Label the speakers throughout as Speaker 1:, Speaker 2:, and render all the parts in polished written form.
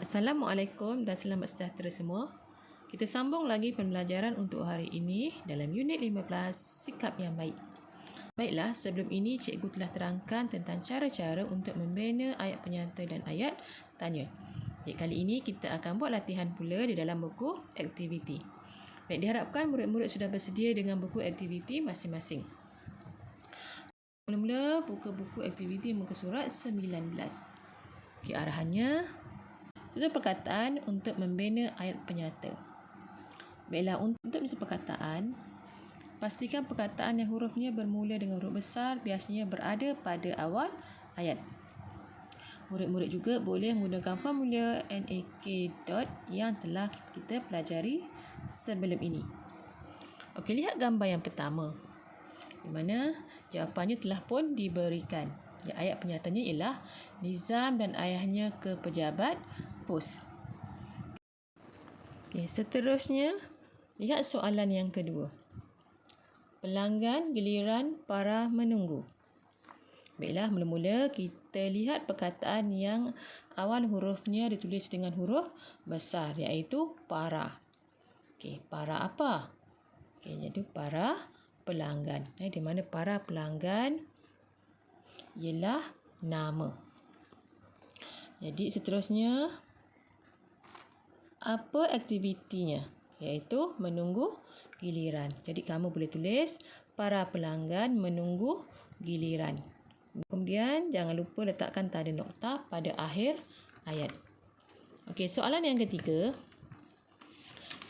Speaker 1: Assalamualaikum dan selamat sejahtera semua. Kita sambung lagi pembelajaran untuk hari ini dalam unit 15, sikap yang baik. Baiklah, sebelum ini cikgu telah terangkan tentang cara-cara untuk membina ayat penyata dan ayat tanya. Jadi kali ini kita akan buat latihan pula di dalam buku aktiviti. Baik, diharapkan murid-murid sudah bersedia dengan buku aktiviti masing-masing. Mula-mula buka buku aktiviti muka surat 19. Okey, arahannya susun perkataan untuk membina ayat penyata. Baiklah, untuk menyusun perkataan, pastikan perkataan yang hurufnya bermula dengan huruf besar biasanya berada pada awal ayat. Murid-murid juga boleh menggunakan formula NAK dot yang telah kita pelajari sebelum ini. Okey, lihat gambar yang pertama, di mana jawapannya telah pun diberikan. Ayat penyatanya ialah Nizam dan ayahnya ke pejabat pos. Okay, seterusnya, lihat soalan yang kedua. Pelanggan giliran para menunggu. Baiklah, mula-mula kita lihat perkataan yang awal hurufnya ditulis dengan huruf besar, iaitu para. Okay, para apa? Okay, jadi para pelanggan. Di mana para pelanggan ialah nama. Jadi seterusnya, apa aktivitinya? Iaitu menunggu giliran. Jadi kamu boleh tulis para pelanggan menunggu giliran. Kemudian jangan lupa letakkan tanda nokta pada akhir ayat. Okey, soalan yang ketiga.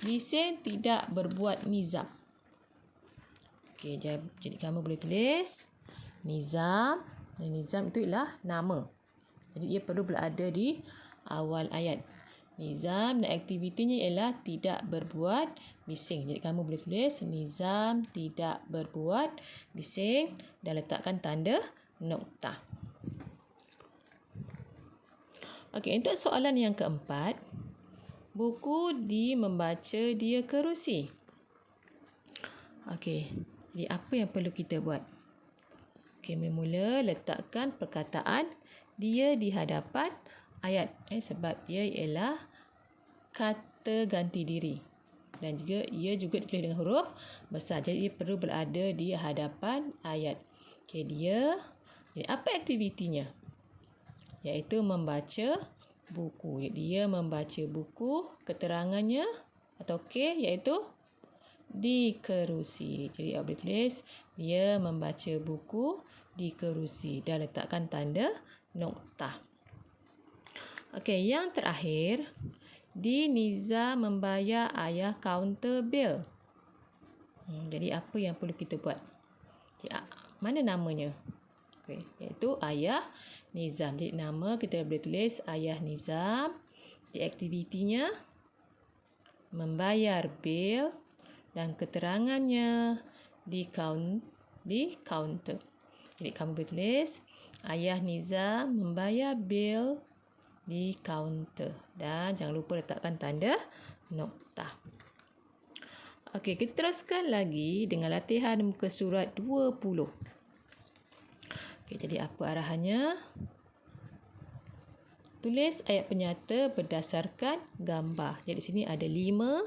Speaker 1: Bising tidak berbuat nizam. Okey, jadi kamu boleh tulis nizam. Dan nizam itu ialah nama. Jadi ia perlu berada di awal ayat. Nizam dan aktivitinya ialah tidak berbuat bising. Jadi kamu boleh tulis Nizam tidak berbuat bising dan letakkan tanda nokta. Okey, untuk soalan yang keempat. Buku membaca dia kerusi. Okey, jadi apa yang perlu kita buat? Okey, mula letakkan perkataan dia di hadapan ayat. Sebab dia ialah kata ganti diri. Dan juga ia juga ditulis dengan huruf besar. Jadi ia perlu berada di hadapan ayat. Okey, jadi apa aktivitinya? Iaitu membaca buku. Dia membaca buku, keterangannya atau iaitu di kerusi. Jadi awak boleh tulis dia membaca buku di kerusi dan letakkan tanda nokta. Okey, yang terakhir, Nizam membayar ayah kaunter bil. Jadi apa yang perlu kita buat? Mana namanya? Okey, iaitu ayah Nizam. Jadi nama kita boleh tulis ayah Nizam. Jadi aktivitinya membayar bil dan keterangannya di kaunter. Jadi kamu boleh tulis ayah Nizam membayar bil di kaunter. Dan jangan lupa letakkan tanda nokta. Okey, kita teruskan lagi dengan latihan muka surat 20. Okey, jadi apa arahannya? Tulis ayat penyata berdasarkan gambar. Jadi di sini ada 5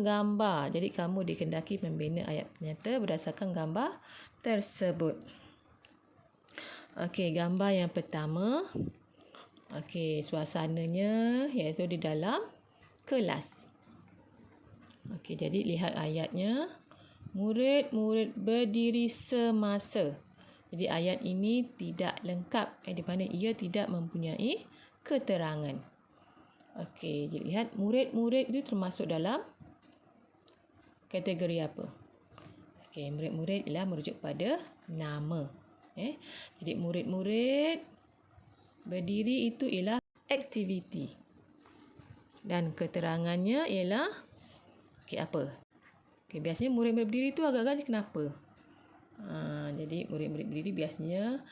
Speaker 1: gambar. Jadi kamu dikendaki membina ayat penyata berdasarkan gambar tersebut. Okey, gambar yang pertama. Okey, suasananya iaitu di dalam kelas. Okey, jadi lihat ayatnya. Murid-murid berdiri semasa. Jadi ayat ini tidak lengkap. Di mana ia tidak mempunyai keterangan. Okey, jadi lihat murid-murid itu termasuk dalam kategori apa? Okey, murid-murid ialah merujuk pada nama. Jadi murid-murid berdiri itu ialah aktiviti. Dan keterangannya ialah apa? Okey, biasanya murid-murid berdiri itu agak-agak kenapa? Jadi murid-murid berdiri biasanya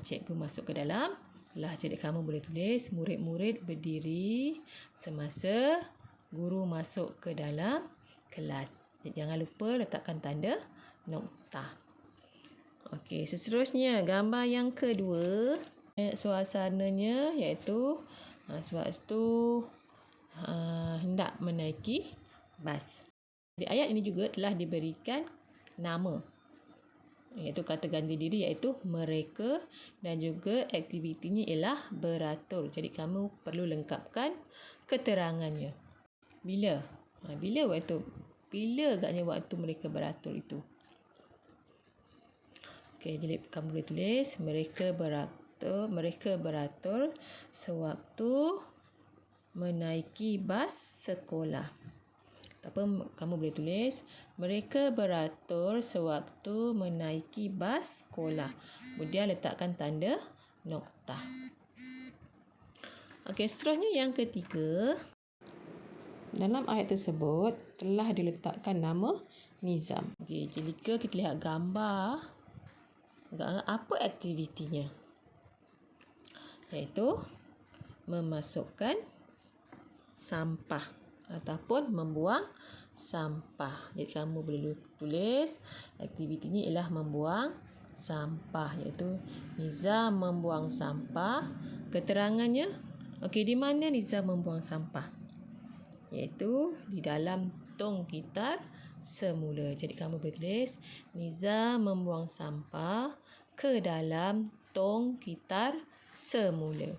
Speaker 1: cikgu masuk ke dalam kelas. Jadi kamu boleh tulis murid-murid berdiri semasa guru masuk ke dalam kelas. Jadi jangan lupa letakkan tanda nokta. Okey, seterusnya gambar yang kedua. Suasananya iaitu Sewaktu hendak menaiki bas. Di ayat ini juga telah diberikan nama, iaitu kata ganti diri, iaitu mereka, dan juga aktivitinya ialah beratur. Jadi kamu perlu lengkapkan keterangannya. Bila agaknya waktu mereka beratur itu. Okey, jadi kamu boleh tulis mereka beratur sewaktu menaiki bas sekolah. Ataupun kamu boleh tulis mereka beratur sewaktu menaiki bas sekolah. Kemudian letakkan tanda noktah. Okey, seterusnya yang ketiga. Dalam ayat tersebut telah diletakkan nama Nizam. Okey, jika kita lihat gambar, apa aktivitinya? Iaitu memasukkan sampah ataupun membuang sampah. Jadi kamu boleh tulis aktivitinya ialah membuang sampah, iaitu Nizam membuang sampah. Keterangannya, okey, di mana Nizam membuang sampah? Iaitu di dalam tong gitar semula. Jadi kamu boleh tulis Nizam membuang sampah ke dalam tong gitar semula.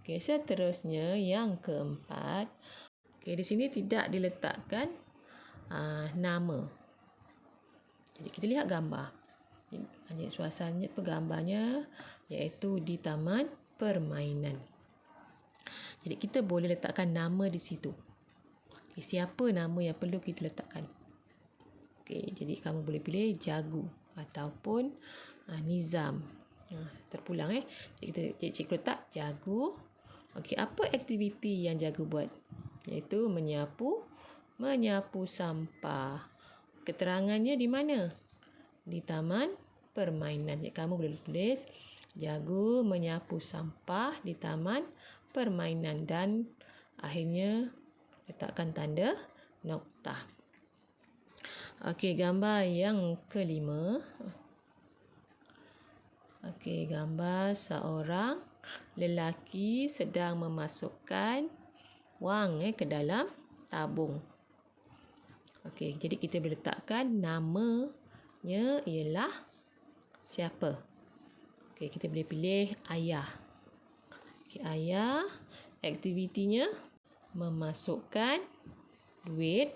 Speaker 1: Okey, seterusnya yang keempat. Okey, di sini tidak diletakkan nama. Jadi kita lihat gambar. Jadi suasananya gambarnya iaitu di taman permainan. Jadi kita boleh letakkan nama di situ. Okay, siapa nama yang perlu kita letakkan? Okey, jadi kamu boleh pilih Jagu ataupun Nizam. Terpulang Jadi cikgu letak Jagu. Okey, apa aktiviti yang Jagu buat? Iaitu menyapu sampah. Keterangannya di mana? Di taman permainan. Jadi kamu boleh tulis Jagu menyapu sampah di taman permainan dan akhirnya letakkan tanda noktah. Okey, gambar yang kelima. Okey, gambar seorang lelaki sedang memasukkan wang ke dalam tabung. Okey, jadi kita boleh letakkan namanya ialah siapa? Okey, kita boleh pilih ayah. Okey, ayah, aktivitinya memasukkan duit.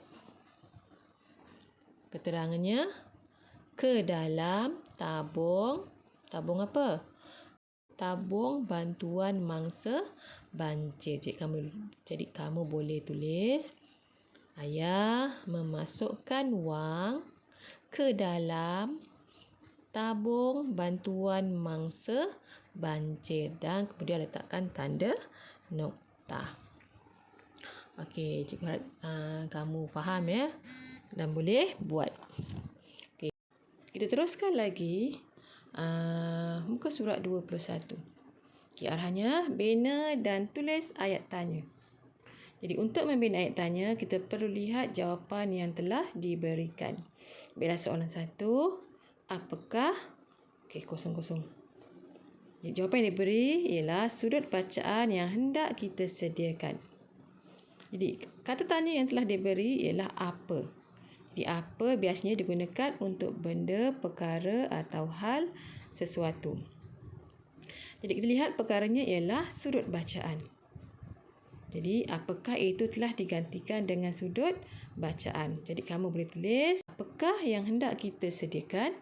Speaker 1: Keterangannya ke dalam tabung. Tabung apa? Tabung bantuan mangsa banjir. Jadi kamu boleh tulis ayah memasukkan wang ke dalam tabung bantuan mangsa banjir dan kemudian letakkan tanda noktah. Okey, cikgu harap kamu faham dan boleh buat. Okey, kita teruskan lagi. Muka surat 21. Okey, arahannya bina dan tulis ayat tanya. Jadi untuk membina ayat tanya, kita perlu lihat jawapan yang telah diberikan. Bila soalan 1, apakah? Okey, kosong. Jadi jawapan yang diberi ialah sudut bacaan yang hendak kita sediakan. Jadi kata tanya yang telah diberi ialah apa. Jadi apa biasanya digunakan untuk benda, perkara atau hal sesuatu. Jadi kita lihat perkaranya ialah sudut bacaan. Jadi apakah itu telah digantikan dengan sudut bacaan. Jadi kamu boleh tulis apakah yang hendak kita sediakan.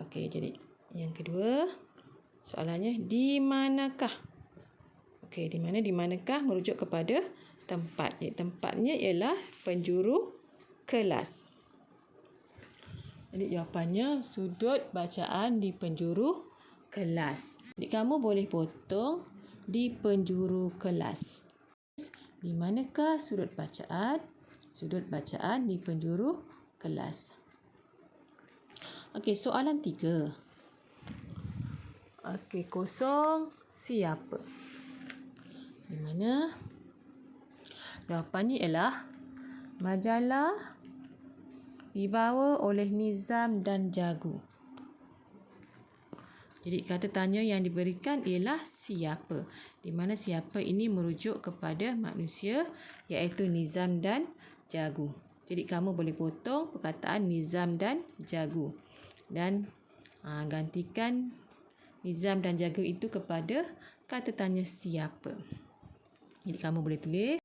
Speaker 1: Okey, jadi yang kedua soalannya di manakah. Okey, di manakah merujuk kepada tempat. Jadi, tempatnya ialah penjuru kelas. Jadi jawapannya sudut bacaan di penjuru kelas. Jadi kamu boleh potong di penjuru kelas. Di manakah sudut bacaan? Sudut bacaan di penjuru kelas. Okey, soalan 3. Okey, kosong siapa? Di mana? Jawapannya ialah majalah dibawa oleh Nizam dan Jagu. Jadi kata tanya yang diberikan ialah siapa. Di mana siapa ini merujuk kepada manusia iaitu Nizam dan Jagu. Jadi kamu boleh potong perkataan Nizam dan Jagu dan gantikan Nizam dan Jagu itu kepada kata tanya siapa. Jadi kamu boleh tulis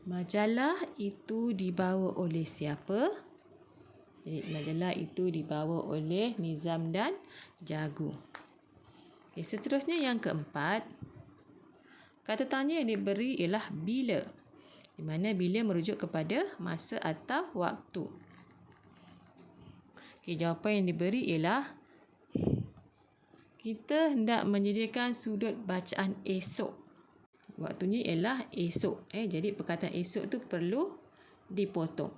Speaker 1: majalah itu dibawa oleh siapa? Jadi majalah itu dibawa oleh Nizam dan Jagu. Okay, seterusnya yang keempat, kata tanya yang diberi ialah bila. Di mana bila merujuk kepada masa atau waktu. Okay, jawapan yang diberi ialah kita hendak menyediakan sudut bacaan esok. Waktunya ialah esok. Jadi perkataan esok tu perlu dipotong.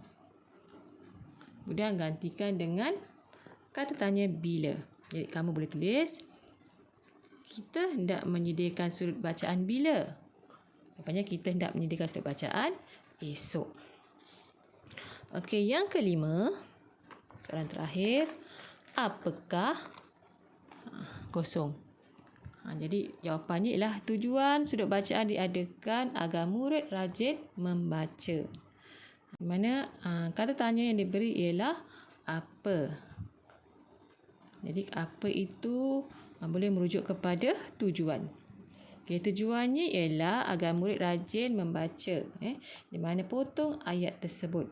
Speaker 1: Kemudian gantikan dengan kata tanya bila. Jadi kamu boleh tulis kita hendak menyediakan sudut bacaan bila? Jawapannya kita hendak menyediakan sudut bacaan esok. Okey, yang kelima, soalan terakhir, apakah kosong? Jadi jawapannya ialah tujuan sudut bacaan diadakan agar murid rajin membaca. Di mana kata tanya yang diberi ialah apa? Jadi apa itu boleh merujuk kepada tujuan. Okay, tujuannya ialah agar murid rajin membaca. Di mana potong ayat tersebut.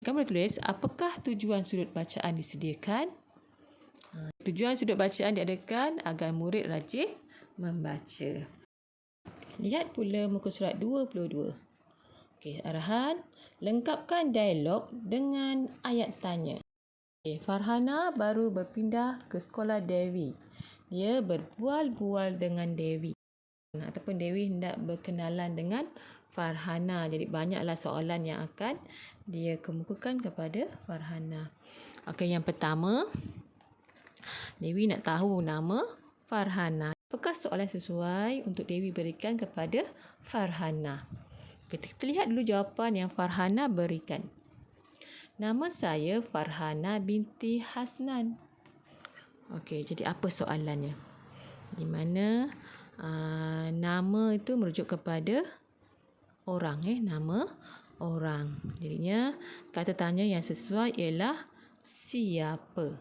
Speaker 1: Kamu boleh tulis apakah tujuan sudut bacaan disediakan? Tujuan sudut bacaan diadakan agar murid rajin membaca. Lihat pula muka surat 22. Okay, arahan. Lengkapkan dialog dengan ayat tanya. Okay, Farhana baru berpindah ke sekolah Dewi. Dia berbual-bual dengan Dewi. Ataupun Dewi hendak berkenalan dengan Farhana. Jadi banyaklah soalan yang akan dia kemukakan kepada Farhana. Okey, yang pertama, Dewi nak tahu nama Farhana. Apakah soalan sesuai untuk Dewi berikan kepada Farhana? Kita lihat dulu jawapan yang Farhana berikan. Nama saya Farhana binti Hasnan. Okey, jadi apa soalannya? Di mana nama itu merujuk kepada orang, nama orang. Jadinya kata tanya yang sesuai ialah siapa.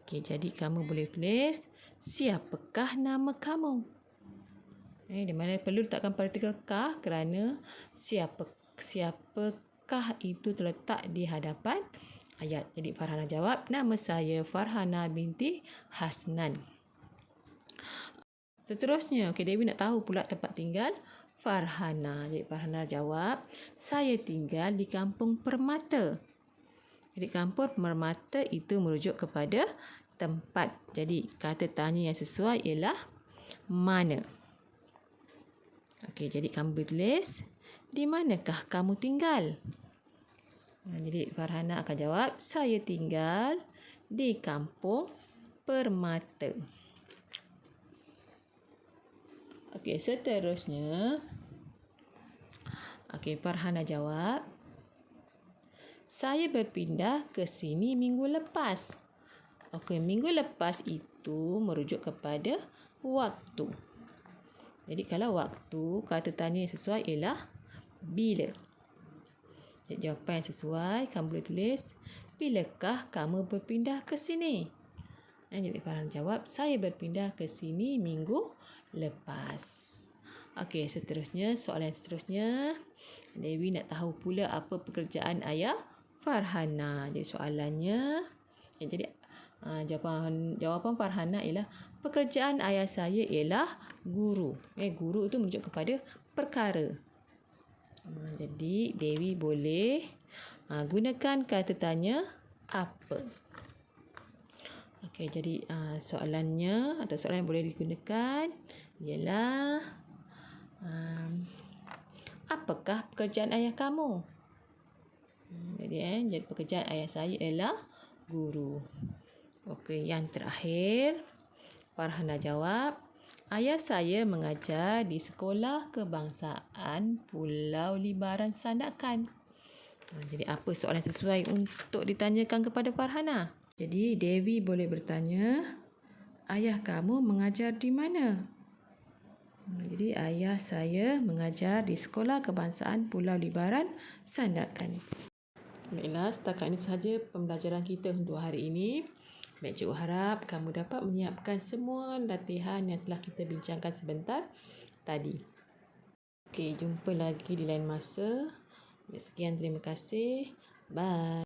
Speaker 1: Okey, jadi kamu boleh tulis siapakah nama kamu? Di mana perlu letakkan partikel kah kerana siapakah itu terletak di hadapan ayat. Jadi Farhana jawab, nama saya Farhana binti Hasnan. Seterusnya, Dewi nak tahu pula tempat tinggal Farhana. Jadi Farhana jawab, saya tinggal di Kampung Permata. Jadi Kampung Permata itu merujuk kepada tempat. Jadi kata tanya yang sesuai ialah mana. Okey, jadi kamu boleh tulis, di manakah kamu tinggal? Jadi Farhana akan jawab, saya tinggal di Kampung Permata. Okey, seterusnya. Okey, Farhana jawab, saya berpindah ke sini minggu lepas. Okey, minggu lepas itu merujuk kepada waktu. Jadi kalau waktu, kata tanya yang sesuai ialah bila. Jadi jawapan yang sesuai, kamu boleh tulis, bilakah kamu berpindah ke sini? Jadi Farhana jawab, saya berpindah ke sini minggu lepas. Okey, seterusnya, soalan seterusnya. Dewi nak tahu pula apa pekerjaan ayah Farhana. Jadi soalannya, jawapan Farhana ialah pekerjaan ayah saya ialah guru. Guru itu merujuk kepada perkara. Jadi Dewi boleh gunakan kata tanya apa. Okey, jadi soalannya atau soalan yang boleh digunakan ialah apakah pekerjaan ayah kamu? Jadi pekerjaan ayah saya ialah guru. Okey, yang terakhir, Farhana jawab, ayah saya mengajar di Sekolah Kebangsaan Pulau Libaran Sandakan. Jadi apa soalan sesuai untuk ditanyakan kepada Farhana? Jadi Dewi boleh bertanya, ayah kamu mengajar di mana? Jadi ayah saya mengajar di Sekolah Kebangsaan Pulau Libaran, Sandakan. Baiklah, setakat ini sahaja pembelajaran kita untuk hari ini. Baik, cikgu harap kamu dapat menyiapkan semua latihan yang telah kita bincangkan sebentar tadi. Okey, jumpa lagi di lain masa. Sekian, terima kasih. Bye.